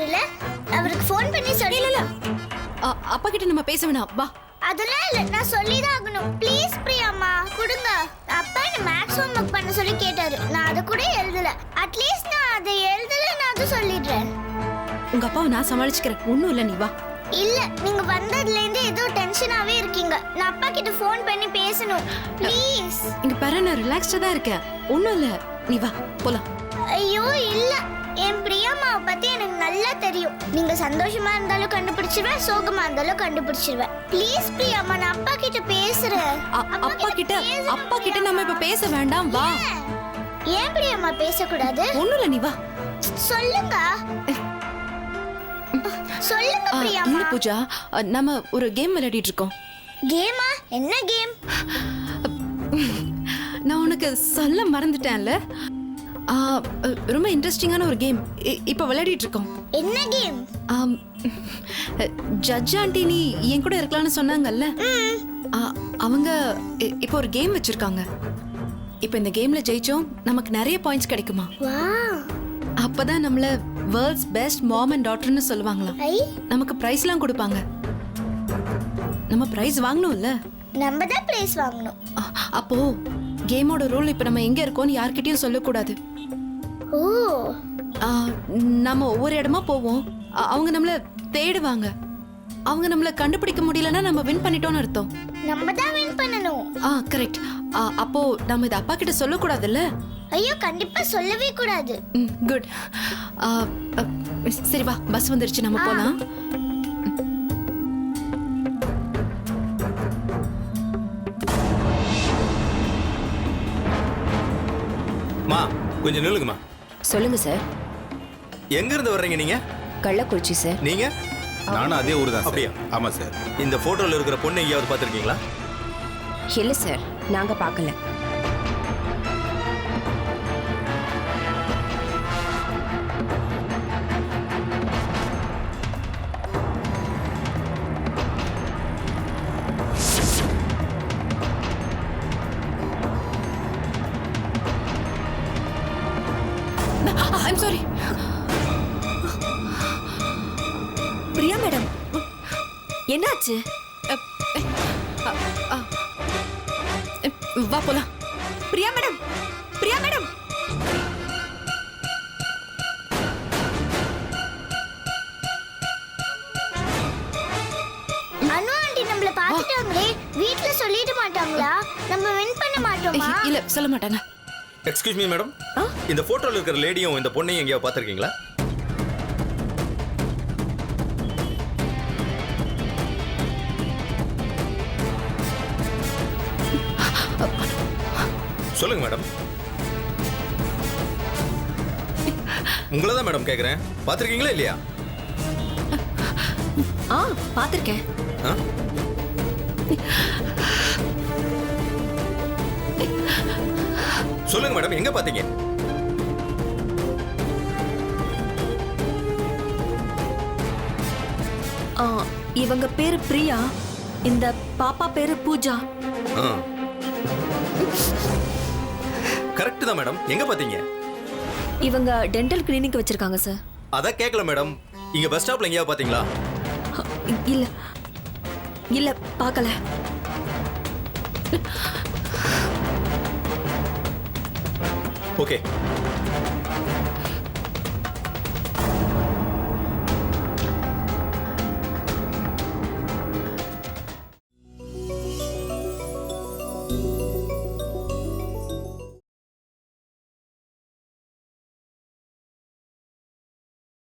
இருக்காருல்ல, அவருக்கு ஃபோன் பண்ணி சொல்லி. இல்ல அப்பா கிட்ட நம்ம பேச வேணாம், வா. அதெல்லாம் இல்ல, நான் சொல்லிதான் ஆகணும். ப்ளீஸ் பிரியாம்மா கொடுங்க. அப்பா என்ன மேக்ஸ் ஹோம்வொர்க் பண்ண சொல்லி கேட்டாரு, நான் அதை கூட எழுதல. அட்லீஸ்ட் நான் அதை எழுதல, நான் அதை சொல்லிடுறேன். உங்க அப்பாவை நான் சமாளிச்சுக்கிறேன், ஒண்ணும் இல்ல, நீ வா. இல்ல, நீங்க வந்ததுல இருந்து ஏதோ டென்ஷனாவே இருக்கீங்க. நான் அப்பா கிட்ட ஃபோன் பண்ணி பேசணும், ப்ளீஸ். இங்க பாரு, நான் ரிலாக்ஸ்டா தான் இருக்கேன், ஒண்ணும் இல்ல, நீ வா போலாம். ஐயோ இல்ல, என் பிரியாமாவை பத்தி எனக்கு நல்லா தெரியும். நீங்க சந்தோஷமா இருந்தாலும் கண்டுபிடிச்சிருவேன், சோகமா இருந்தாலும் கண்டுபிடிச்சிருவேன். ப்ளீஸ் பிரியாமா, நான் அப்பா கிட்ட பேசுறேன். அப்பா கிட்ட நம்ம இப்ப பேச வேண்டாம், வா. ஏன் பிரியாமா பேசக்கூடாது? ஒண்ணும் இல்ல, நீ வா. சொல்லுங்க சொல்லுங்க பிரியாமா. இல்ல பூஜா, நம்ம ஒரு கேம் விளையாடிட்டு இருக்கோம். கேமா? என்ன கேம்? நான் உனக்கு சொல்ல மறந்துட்டேன்ல. ரொம்ப இன்ட்ரெஸ்டிங்கான ஒரு கேம் இப்ப விளையாடிட்டு இருக்கோம். என்ன கேம்? ஜட்ஜ் ஆண்டி நீ என் கூட இருக்கலாம்னு சொன்னாங்கல்ல, அவங்க இப்போ ஒரு கேம் வச்சிருக்காங்க. இப்போ இந்த கேம்ல ஜெயிச்சோம் நமக்கு நிறைய பாயிண்ட்ஸ் கிடைக்குமா. அப்பதான் நம்மள வேர்ல்ட்ஸ் பெஸ்ட் மாம் அண்ட் டாட்டர்னு சொல்லுவாங்களாம். நமக்கு பிரைஸ்லாம் கொடுப்பாங்க. நம்ம பிரைஸ் வாங்கணும்ல. நம்ம தான் பிரைஸ் வாங்கணும். அப்போ கேமோட ரூல் இப்ப நம்ம எங்க இருக்கோம்னு யார்கிட்டயும் சொல்லக்கூடாது. ஓ, நம்ம ஒவ்வொரு இடமா போவோம், அவங்க நம்மள தேடுவாங்க. அவங்க நம்மள கண்டுபிடிக்க முடியலன்னா நம்ம வின் பண்ணிட்டோம்னு அர்த்தம். நம்ம தான் வின் பண்ணணும். கரெக்ட். அப்போ நம்ம இத அப்பா கிட்ட சொல்லக்கூடாதுல்ல? ஐயோ, கண்டிப்பா சொல்லவே கூடாது. குட். சரி வா, பஸ் வந்துருச்சு, நம்ம போலாம். மா கொஞ்சம் நில்லுங்கம்மா. சொல்லுங்க சார். எங்க இருந்து வர்றீங்க நீங்க? கள்ளக்குறிச்சி சார். நீங்க? நானும் அதே ஊர் தான். அப்படியா? ஆமா சார். இந்த போட்டோல இருக்கிற பொண்ணு எங்கேயாவது பார்த்திருக்கீங்களா? இல்ல சார், நாங்க பார்க்கல. I'm sorry. பிரியா மேடம், என்னாச்சு? வா போலாம். Priya madam, Priya madam. Anu aunty நம்மள பாத்துட்டாங்களே, வீட்ல சொல்லிட மாட்டாங்களா? நம்ம வின் பண்ண மாட்டோமா? இல்ல, சொல்ல மாட்டாங்க. எக்ஸ்கியூஸ் மீ மேடம், இந்த போட்டோல இருக்கிற லேடியும் இந்த பொண்ணையும் எங்கேயாவது பார்த்திருக்கீங்களா? சொல்லுங்க மேடம். உங்களை தான் மேடம் கேக்குறேன், பார்த்திருக்கீங்களா இல்லையா? பாத்திருக்கேன். சொல்லுங்க மேடம், எங்க பாத்தீங்க? இவங்க பேரு பிரியா, இந்த பாப்பா பேரு பூஜா. கரெக்ட் தான் மேடம், எங்க பாத்தீங்க? இவங்க டென்டல் கிளினிக் வச்சிருக்காங்க சார். அதான் கேட்கல மேடம், இங்க பஸ் ஸ்டாப்ல எங்கேயாவது பாத்தீங்களா? இல்ல இல்ல, பார்க்கல. ஓகே,